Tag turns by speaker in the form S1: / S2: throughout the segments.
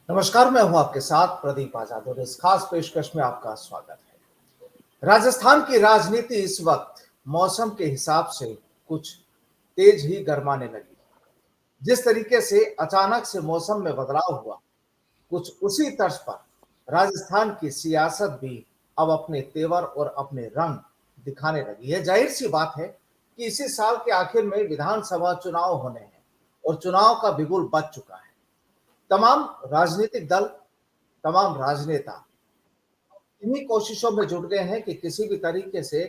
S1: नमस्कार, मैं हूं आपके साथ प्रदीप आजाद और इस खास पेशकश में आपका स्वागत है। राजस्थान की राजनीति इस वक्त मौसम के हिसाब से कुछ तेज ही गरमाने लगी। जिस तरीके से अचानक से मौसम में बदलाव हुआ, कुछ उसी तर्ज पर राजस्थान की सियासत भी अब अपने तेवर और अपने रंग दिखाने लगी है। जाहिर सी बात है कि इसी साल के आखिर में विधानसभा चुनाव होने हैं और चुनाव का बिगुल बज चुका है। तमाम राजनीतिक दल, तमाम राजनेता इन्हीं कोशिशों में जुट गए हैं कि किसी भी तरीके से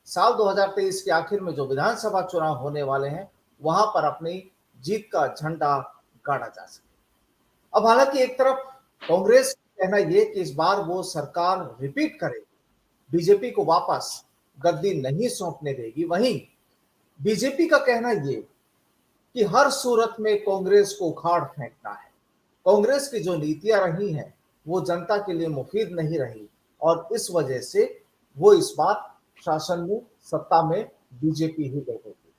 S1: साल 2023 के आखिर में जो विधानसभा चुनाव होने वाले हैं, वहां पर अपनी जीत का झंडा गाड़ा जा सके। अब हालांकि एक तरफ कांग्रेस का कहना यह कि इस बार वो सरकार रिपीट करेगी, बीजेपी को वापस गद्दी नहीं सौंपने देगी। वहीं बीजेपी का कहना यह कि हर सूरत में कांग्रेस को उखाड़ फेंकना है। कांग्रेस की जो नीतियां रही हैं वो जनता के लिए मुफीद नहीं रही और इस वजह से वो इस बार शासन में, सत्ता में बीजेपी ही बैठेगी।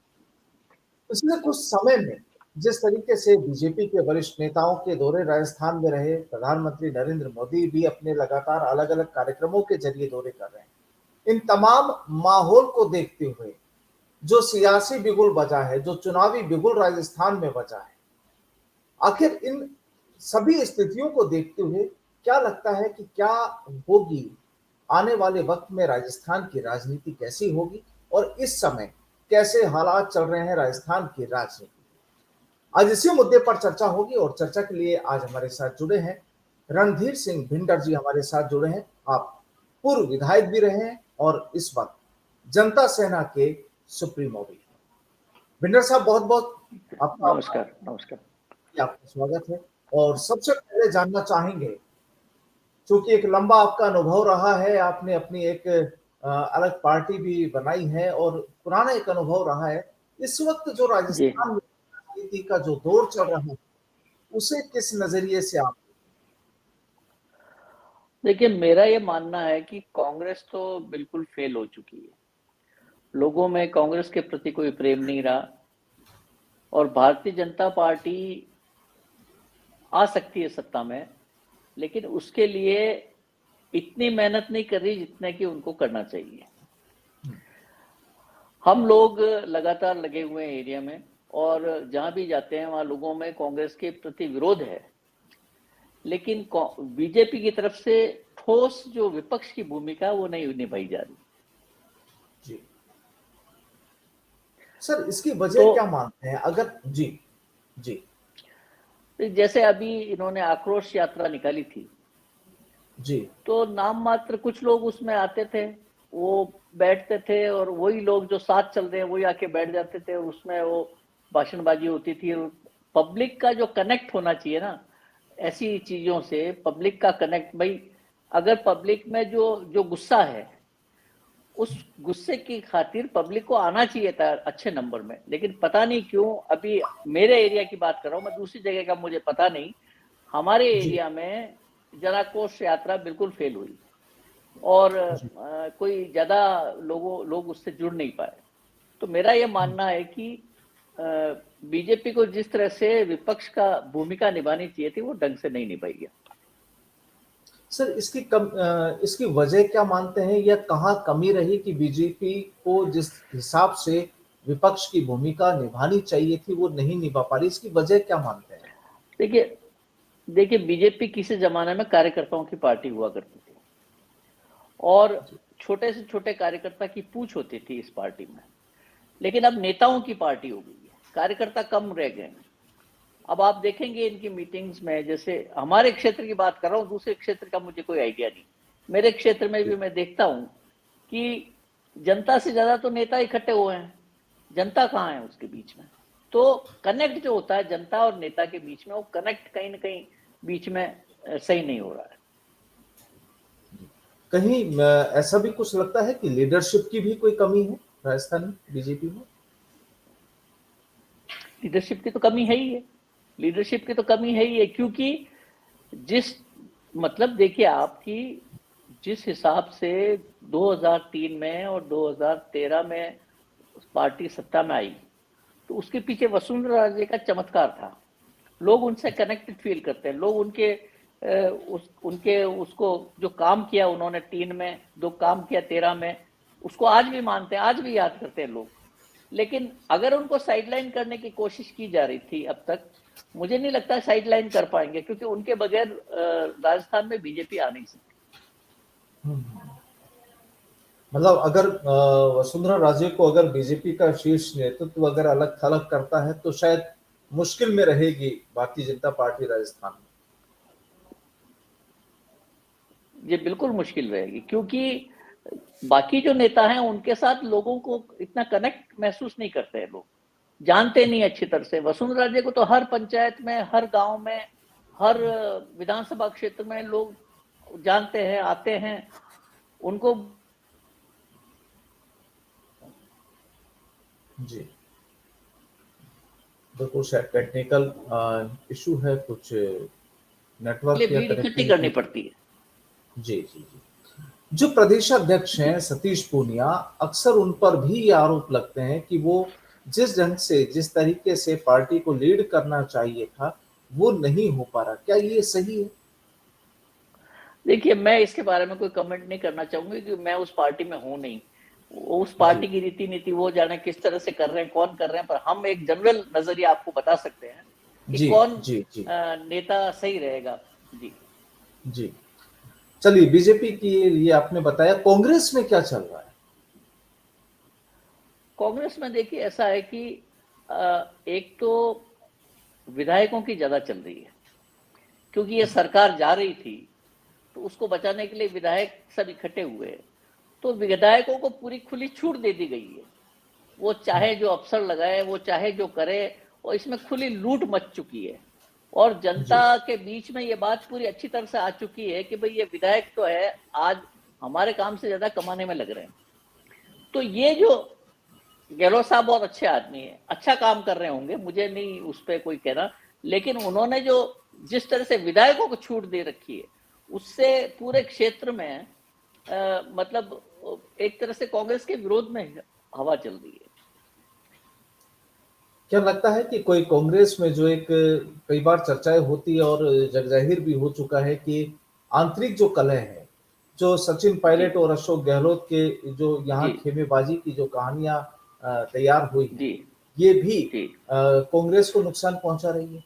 S1: पिछले कुछ समय में जिस तरीके से बीजेपी के वरिष्ठ नेताओं के दौरे राजस्थान में रहे, प्रधानमंत्री नरेंद्र मोदी भी अपने लगातार अलग अलग कार्यक्रमों के जरिए दौरे कर रहे हैं। इन तमाम माहौल को देखते हुए जो सियासी बिगुल बजा है, जो चुनावी बिगुल राजस्थान में बजा है, आखिर इन सभी स्थितियों को देखते हुए क्या लगता है कि क्या होगी आने वाले वक्त में राजस्थान की राजनीति कैसी होगी और इस समय कैसे हालात चल रहे हैं राजस्थान की राजनीति। आज इसी मुद्दे पर चर्चा होगी और चर्चा के लिए आज हमारे साथ जुड़े हैं रणधीर सिंह भिंडर जी। हमारे साथ जुड़े हैं। आप पूर्व विधायक भी रहे हैं और इस वक्त जनता सेना के सुप्रीमो भी हैं। भिंडर साहब, बहुत बहुत आपका
S2: नमस्कार। नमस्कार।
S1: आपका स्वागत है। और सबसे पहले जानना चाहेंगे, चूंकि एक लंबा आपका अनुभव रहा है, आपने अपनी एक अलग पार्टी भी बनाई है और पुराना एक अनुभव रहा है, इस वक्त जो
S2: जी,
S1: राजस्थान में राजनीति का जो दौर चल रहा है उसे किस नजरिए से आप।
S2: देखिए मेरा ये मानना है कि कांग्रेस तो बिल्कुल फेल हो चुकी है। लोगों में कांग्रेस के प्रति कोई प्रेम नहीं रहा और भारतीय जनता पार्टी आ सकती है सत्ता में, लेकिन उसके लिए इतनी मेहनत नहीं कर रही जितने कि उनको करना चाहिए। हम लोग लगातार लगे हुए हैं एरिया में और जहां भी जाते हैं वहां लोगों में कांग्रेस के प्रति विरोध है, लेकिन बीजेपी की तरफ से ठोस जो विपक्ष की भूमिका वो नहीं निभाई जा रही।
S1: जी सर, इसकी वजह
S2: तो
S1: क्या मानते हैं अगर। जी जी
S2: जैसे अभी इन्होंने आक्रोश यात्रा निकाली थी,
S1: जी
S2: तो नाम मात्र कुछ लोग उसमें आते थे, वो बैठते थे और वही लोग जो साथ चल रहे हैं वही आके बैठ जाते थे और उसमें वो भाषणबाजी होती थी। पब्लिक का जो कनेक्ट होना चाहिए ना ऐसी चीजों से, पब्लिक का कनेक्ट भाई, अगर पब्लिक में जो जो गुस्सा है उस गुस्से की खातिर पब्लिक को आना चाहिए था अच्छे नंबर में, लेकिन पता नहीं क्यों अभी मेरे एरिया की बात कर रहा हूँ मैं, दूसरी जगह का मुझे पता नहीं, हमारे
S1: जी
S2: एरिया में जनाक्रोश यात्रा बिल्कुल फेल हुई और
S1: जी
S2: कोई ज्यादा लोग उससे जुड़ नहीं पाए। तो मेरा ये मानना है कि बीजेपी को जिस तरह से विपक्ष का भूमिका निभानी चाहिए थी वो ढंग से नहीं निभाई है।
S1: सर, इसकी वजह क्या मानते हैं या कहाँ कमी रही कि बीजेपी को जिस हिसाब से विपक्ष की भूमिका निभानी चाहिए थी वो नहीं निभा पा रही, इसकी वजह क्या मानते हैं।
S2: देखिए देखिए बीजेपी किसी जमाने में कार्यकर्ताओं की पार्टी हुआ करती थी और छोटे से छोटे कार्यकर्ता की पूछ होती थी इस पार्टी में, लेकिन अब नेताओं की पार्टी हो गई है, कार्यकर्ता कम रह गए हैं। अब आप देखेंगे इनकी मीटिंग्स में, जैसे हमारे क्षेत्र की बात कर रहा हूँ, दूसरे क्षेत्र का मुझे कोई आइडिया नहीं, मेरे क्षेत्र में भी मैं देखता हूँ कि जनता से ज्यादा तो नेता इकट्ठे हुए हैं, जनता कहाँ है उसके बीच में। तो कनेक्ट जो होता है जनता और नेता के बीच में, वो कनेक्ट कहीं ना कहीं बीच में सही नहीं हो रहा है।
S1: कहीं ऐसा भी कुछ लगता है कि लीडरशिप की भी कोई कमी है राजस्थान में, बीजेपी में।
S2: लीडरशिप की तो कमी है ही है, लीडरशिप की तो कमी है ही है, क्योंकि जिस मतलब देखिए आपकी जिस हिसाब से 2003 में और 2013 में पार्टी सत्ता में आई, तो उसके पीछे वसुंधरा राजे का चमत्कार था। लोग उनसे कनेक्टेड फील करते हैं, लोग उनके उनके उसको जो काम किया उन्होंने 3 में, जो काम किया 13 में, उसको आज भी मानते हैं, आज भी याद करते हैं लोग। लेकिन अगर उनको साइडलाइन करने की कोशिश की जा रही थी अब तक, मुझे नहीं लगता साइडलाइन कर पाएंगे, क्योंकि उनके बगैर राजस्थान में बीजेपी आ नहीं सकती।
S1: मतलब अगर वसुंधरा राजे को अगर बीजेपी का शीर्ष नेतृत्व अगर अलग थलग करता है तो शायद मुश्किल में रहेगी भारतीय जनता पार्टी राजस्थान में।
S2: ये बिल्कुल मुश्किल रहेगी, क्योंकि बाकी जो नेता हैं उनके साथ लोगों को इतना कनेक्ट महसूस नहीं करते हैं, लोग जानते नहीं अच्छी तरह से। वसुंधरा राजे को तो हर पंचायत में, हर गांव में, हर विधानसभा क्षेत्र में लोग जानते हैं, आते हैं उनको।
S1: जी बिल्कुल, शायद टेक्निकल इशू है, कुछ नेटवर्क या
S2: भीड़ इकट्ठी
S1: कनेक्टिविटी
S2: करनी पड़ती है।
S1: जी जी जी। जो प्रदेश अध्यक्ष हैं सतीश पूनिया, अक्सर उन पर भी ये आरोप लगते हैं कि वो जिस ढंग से, जिस तरीके से पार्टी को लीड करना चाहिए था वो नहीं हो पा रहा। क्या ये सही है?
S2: देखिए, मैं इसके बारे में कोई कमेंट नहीं करना चाहूंगी, क्योंकि मैं उस पार्टी में हूं नहीं। उस पार्टी
S1: जी
S2: की रीति नीति वो जाने किस तरह से कर रहे हैं, कौन कर रहे हैं, पर हम एक जनरल नजरिया आपको बता सकते हैं कि
S1: जी
S2: कौन
S1: जी जी
S2: नेता सही रहेगा। जी
S1: जी। चलिए, बीजेपी की ये आपने बताया, कांग्रेस में क्या चल रहा है?
S2: कांग्रेस में देखिए ऐसा है कि एक तो विधायकों की ज्यादा चल रही है, क्योंकि ये सरकार जा रही थी तो उसको बचाने के लिए विधायक सब इकट्ठे हुए, तो विधायकों को पूरी खुली छूट दे दी गई है। वो चाहे जो अफसर लगाए, वो चाहे जो करे, और इसमें खुली लूट मच चुकी है। और
S1: जी
S2: जनता के बीच में ये बात पूरी अच्छी तरह से आ चुकी है कि भाई ये विधायक तो है, आज हमारे काम से ज्यादा कमाने में लग रहे हैं। तो ये जो गहलोत साहब बहुत अच्छे आदमी है, अच्छा काम कर रहे होंगे, मुझे नहीं उस पर कोई कहना, लेकिन उन्होंने जो जिस तरह से विधायकों को छूट दे रखी है, उससे पूरे क्षेत्र में मतलब एक तरह से कांग्रेस के विरोध में हवा चल रही है।
S1: क्या लगता है कि कोई कांग्रेस में जो एक कई बार चर्चाएं होती है और जगजाहिर भी हो चुका है कि आंतरिक जो कलह है, जो सचिन
S2: जी
S1: पायलट और अशोक गहलोत के जो यहाँ
S2: जी
S1: खेमेबाजी की जो कहानियां तैयार हुई हैं,
S2: जी
S1: ये भी
S2: जी।
S1: कांग्रेस को नुकसान पहुंचा रही है?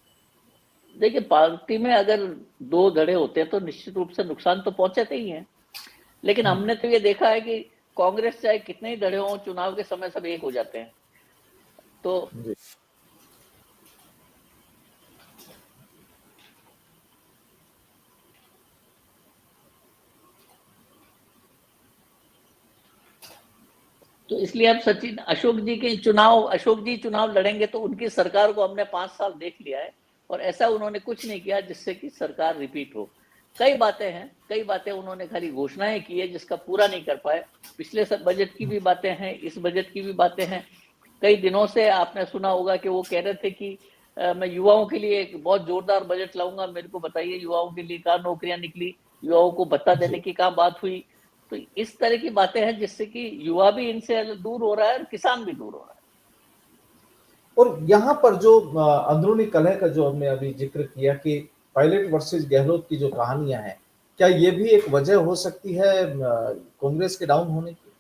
S2: देखिए, पार्टी में अगर दो धड़े होते हैं तो निश्चित रूप से नुकसान तो पहुंचाते ही हैं, लेकिन हमने तो ये देखा है कि कांग्रेस चाहे कितने ही धड़े हों, चुनाव के समय सब एक हो जाते हैं। तो
S1: जी
S2: तो इसलिए अब सचिन अशोक जी चुनाव लड़ेंगे तो उनकी सरकार को हमने 5 साल देख लिया है, और ऐसा उन्होंने कुछ नहीं किया जिससे कि सरकार रिपीट हो। कई बातें उन्होंने खाली घोषणाएं की है जिसका पूरा नहीं कर पाए। पिछले सब बजट की भी बातें हैं, इस बजट की भी बातें हैं। कई दिनों से आपने सुना होगा कि वो कह रहे थे कि मैं युवाओं के लिए एक बहुत जोरदार बजट लाऊंगा, मेरे को बताइए युवाओं के लिए कहाँ नौकरियां निकली, युवाओं को भत्ता देने
S1: जी।
S2: की कहाँ बात हुई। तो इस तरह की बातें हैं जिससे कि युवा भी इनसे दूर हो रहा है और किसान भी दूर हो रहा है।
S1: और यहाँ पर जो अंदरूनी कलह का जो हमने अभी जिक्र किया कि पायलट वर्सेस गहलोत की जो कहानियां हैं, क्या ये भी एक वजह हो सकती है कांग्रेस के डाउन होने की?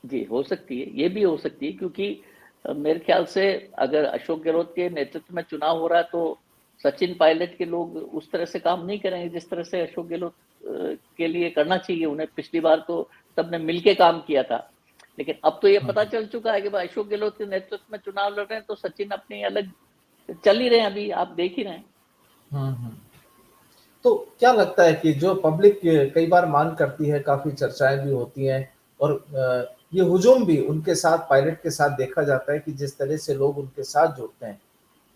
S2: जी, हो सकती है, ये भी हो सकती है, क्योंकि मेरे ख्याल से अगर अशोक गहलोत के नेतृत्व में चुनाव हो रहा है तो सचिन पायलट के लोग उस तरह से काम नहीं करेंगे जिस तरह से अशोक गहलोत के लिए करना चाहिए उन्हें। पिछली बार तो सबने मिलके काम किया था, लेकिन अब तो ये पता चल चुका है कि भाई अशोक गहलोत के नेतृत्व में चुनाव लड़ रहे हैं तो सचिन अपनी अलग चल ही रहे हैं, अभी आप देख ही रहे हैं।
S1: हम्म। तो क्या लगता है कि जो पब्लिक कई बार मांग करती है, काफी चर्चाएं भी होती हैं और ये हुजूम भी उनके साथ, पायलट के साथ देखा जाता है कि जिस तरह से लोग उनके साथ जुड़ते हैं,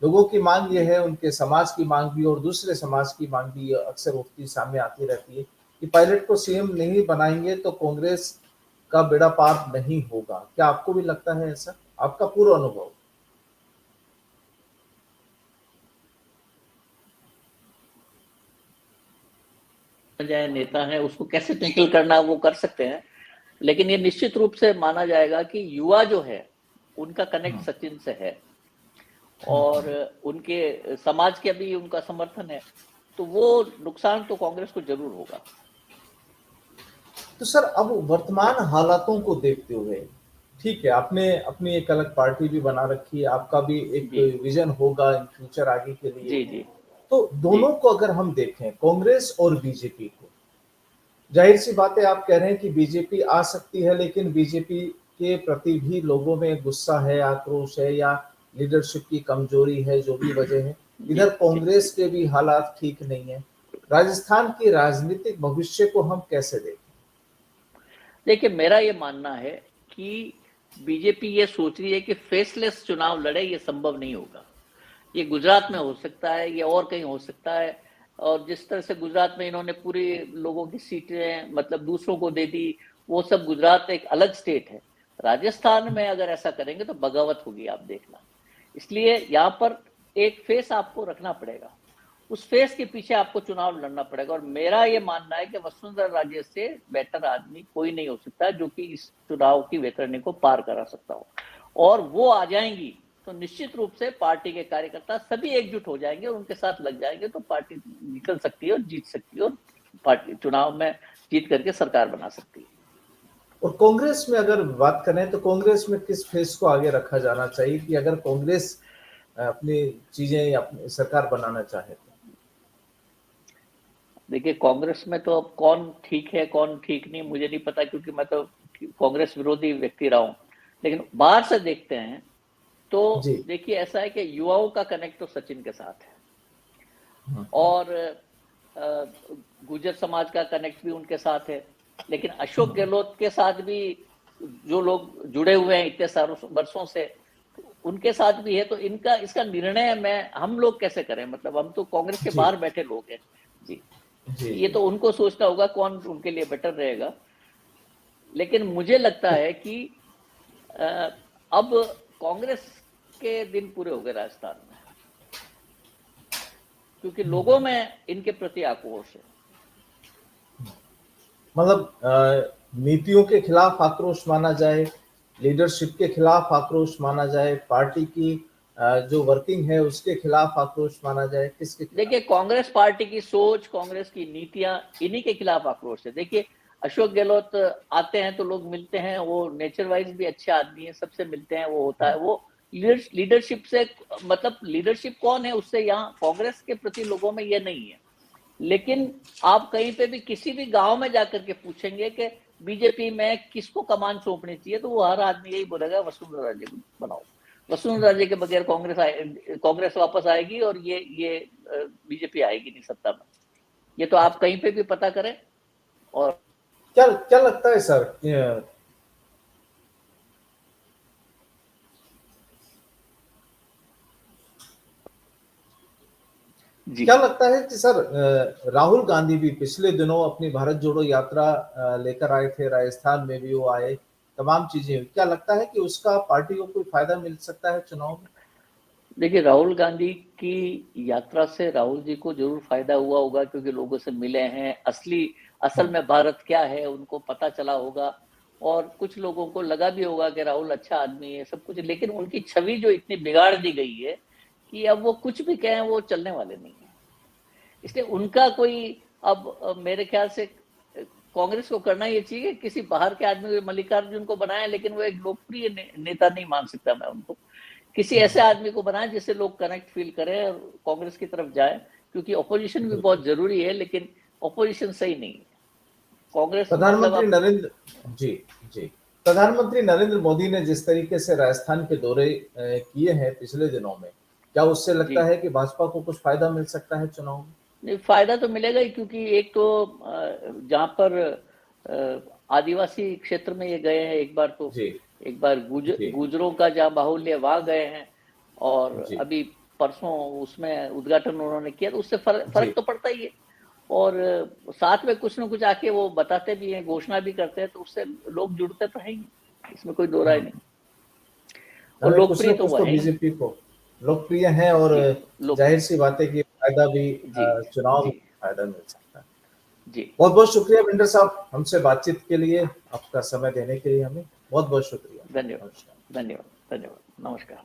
S1: लोगों की मांग ये
S2: जी
S1: है, उनके समाज की मांग भी और दूसरे समाज की मांग भी अक्सर उठती सामने आती रहती है कि पायलट को सीएम नहीं बनाएंगे तो कांग्रेस का बेड़ा पार नहीं होगा। क्या आपको भी लगता है ऐसा? आपका पूरा अनुभव?
S2: जाए नेता है उसको कैसे टैकल करना वो कर सकते हैं, लेकिन ये निश्चित रूप से माना जाएगा कि युवा जो है उनका कनेक्ट
S1: हम्म,
S2: सचिन से है,
S1: हम्म,
S2: और उनके समाज के भी उनका समर्थन है। तो वो नुकसान तो कांग्रेस को जरूर होगा।
S1: तो सर अब वर्तमान हालातों को देखते हुए, ठीक है, आपने अपनी एक अलग पार्टी भी बना रखी है, आपका भी एक
S2: जी
S1: विजन होगा इन फ्यूचर आगे के लिए,
S2: जी जी
S1: तो
S2: जी
S1: दोनों को अगर हम देखें, कांग्रेस और बीजेपी को, जाहिर सी बात है आप कह रहे हैं कि बीजेपी आ सकती है, लेकिन बीजेपी के प्रति भी लोगों में गुस्सा है, आक्रोश है, या लीडरशिप की कमजोरी है, जो भी वजह है।
S2: जी
S1: इधर
S2: जी
S1: कांग्रेस के भी हालात ठीक नहीं है। राजस्थान के राजनीतिक भविष्य को हम कैसे देखें?
S2: देखिए, मेरा ये मानना है कि बीजेपी ये सोच रही है कि फेसलेस चुनाव लड़े, ये संभव नहीं होगा। ये गुजरात में हो सकता है, ये और कहीं हो सकता है। और जिस तरह से गुजरात में इन्होंने पूरी लोगों की सीटें मतलब दूसरों को दे दी, वो सब गुजरात एक अलग स्टेट है। राजस्थान में अगर ऐसा करेंगे तो बगावत होगी, आप देखना। इसलिए यहाँ पर एक फेस आपको रखना पड़ेगा, उस फेस के पीछे आपको चुनाव लड़ना पड़ेगा। और मेरा ये मानना है कि वसुंधरा राजे से बेटर आदमी कोई नहीं हो सकता जो कि इस चुनाव की वैतरणी को पार करा सकता हो। और वो आ जाएंगी तो निश्चित रूप से पार्टी के कार्यकर्ता सभी एकजुट हो जाएंगे और उनके साथ लग जाएंगे, तो पार्टी निकल सकती है और जीत सकती है, और पार्टी चुनाव में जीत करके सरकार बना सकती है।
S1: और कांग्रेस में अगर बात करें तो कांग्रेस में किस फेस को आगे रखा जाना चाहिए कि अगर कांग्रेस अपनी चीजें अपनी सरकार बनाना चाहे तो?
S2: देखिए, कांग्रेस में तो अब कौन ठीक है कौन ठीक नहीं मुझे नहीं पता, क्योंकि मैं तो कांग्रेस विरोधी व्यक्ति रहा हूं। लेकिन बाहर से देखते हैं तो
S1: जी।
S2: देखिए, ऐसा है कि युवाओं का कनेक्ट तो सचिन के साथ है,
S1: हम्म,
S2: और गुर्जर समाज का कनेक्ट भी उनके साथ है। लेकिन अशोक गहलोत के साथ भी जो लोग जुड़े हुए हैं इतने सारों वर्षों से, उनके साथ भी है। तो इनका इसका निर्णय हम लोग कैसे करें? मतलब हम तो कांग्रेस के
S1: जी
S2: बाहर बैठे लोग हैं। जी,
S1: जी
S2: ये
S1: जी।
S2: तो उनको सोचना होगा कौन उनके लिए बेटर रहेगा। लेकिन मुझे लगता
S1: तो
S2: है कि अ, अब कांग्रेस के दिन पूरे हो गए राजस्थान में, क्योंकि लोगों में इनके प्रति आक्रोश है।
S1: मतलब नीतियों के खिलाफ आक्रोश माना जाए, लीडरशिप के खिलाफ आक्रोश माना जाए, पार्टी की जो वर्किंग है उसके खिलाफ आक्रोश माना जाए, किसके खिलाफ?
S2: देखिए, कांग्रेस पार्टी की सोच, कांग्रेस की नीतियां, इन्हीं के खिलाफ आक्रोश है। देखिए, अशोक गहलोत आते हैं तो लोग मिलते हैं, वो नेचर वाइज भी अच्छे आदमी है, सबसे मिलते हैं, वो होता है, वो लीडरशिप से मतलब लीडरशिप कौन है उससे यहाँ कांग्रेस के प्रति लोगों में ये नहीं है। लेकिन आप कहीं पे भी किसी भी गांव में जाकर के पूछेंगे कि बीजेपी में किसको कमान सौंपनी चाहिए, तो वो हर आदमी यही बोलेगा वसुंधरा राजे को बनाओ। वसुंधरा राजे के बगैर कांग्रेस वापस आएगी, और ये बीजेपी आएगी नहीं सत्ता में। ये तो आप कहीं पे भी पता करें। और
S1: क्या क्या लगता है सर?
S2: जी
S1: क्या लगता है कि सर राहुल गांधी भी पिछले दिनों अपनी भारत जोड़ो यात्रा लेकर आए थे, राजस्थान में भी वो आए, तमाम चीजें हुई। क्या लगता है कि उसका पार्टी को कोई फायदा मिल सकता है चुनाव में?
S2: देखिए, राहुल गांधी की यात्रा से राहुल जी को जरूर फायदा हुआ होगा, क्योंकि लोगों से मिले हैं, असल में भारत क्या है उनको पता चला होगा। और कुछ लोगों को लगा भी होगा कि राहुल अच्छा आदमी है, सब कुछ। लेकिन उनकी छवि जो इतनी बिगाड़ दी गई है कि अब वो कुछ भी कहें वो चलने वाले नहीं है। इसलिए उनका कोई अब मेरे ख्याल से कांग्रेस को करना ये चाहिए कि किसी बाहर के आदमी को, मल्लिकार्जुन को बनाए, लेकिन वो एक लोकप्रिय नेता नहीं मान सकता मैं उनको। किसी ऐसे आदमी को बनाए जिससे लोग कनेक्ट फील करें और कांग्रेस की तरफ जाए, क्योंकि ऑपोजिशन भी बहुत जरूरी है, लेकिन ऑपोजिशन सही नहीं है। कांग्रेस मतलब
S1: प्रधानमंत्री
S2: अब
S1: नरेंद्र जी जी प्रधानमंत्री नरेंद्र मोदी ने जिस तरीके से राजस्थान के दौरे किए हैं पिछले दिनों में, क्या उससे
S2: जी,
S1: लगता है कि भाजपा को कुछ फायदा मिल सकता है चुनाव में?
S2: नहीं, फायदा तो मिलेगा ही, क्योंकि एक तो जहां पर आदिवासी क्षेत्र में ये गए हैं एक बार, तो
S1: जी
S2: एक बार
S1: जी
S2: गुजरों का जहां बाहुल्य वहां गए हैं। और
S1: जी
S2: अभी परसों उसमें उद्घाटन उन्होंने किया, तो उससे फर्क
S1: जी।
S2: तो पड़ता ही है। और साथ में कुछ ना कुछ आके वो बताते भी हैं, घोषणा भी करते हैं, तो उससे लोग जुड़ते तो हैं ही, इसमें कोई दो राय नहीं। और
S1: अरे कुछ
S2: लोकप्रिय
S1: ना
S2: तो
S1: कुछ
S2: वो
S1: तो
S2: है ही।
S1: बीजेपी को लोकप्रिय है, और
S2: जी, लोग
S1: जाहिर सी बात है कि फायदा भी
S2: जी
S1: चुनाव में
S2: जी
S1: फायदा मिल सकता है।
S2: जी।
S1: बहुत बहुत शुक्रिया बिंडर साहब, हमसे बातचीत के लिए, आपका समय देने के लिए हमें बहुत बहुत शुक्रिया।
S2: धन्यवाद,
S1: नमस्कार।
S2: धन्यवाद, धन्यवाद, नमस्कार।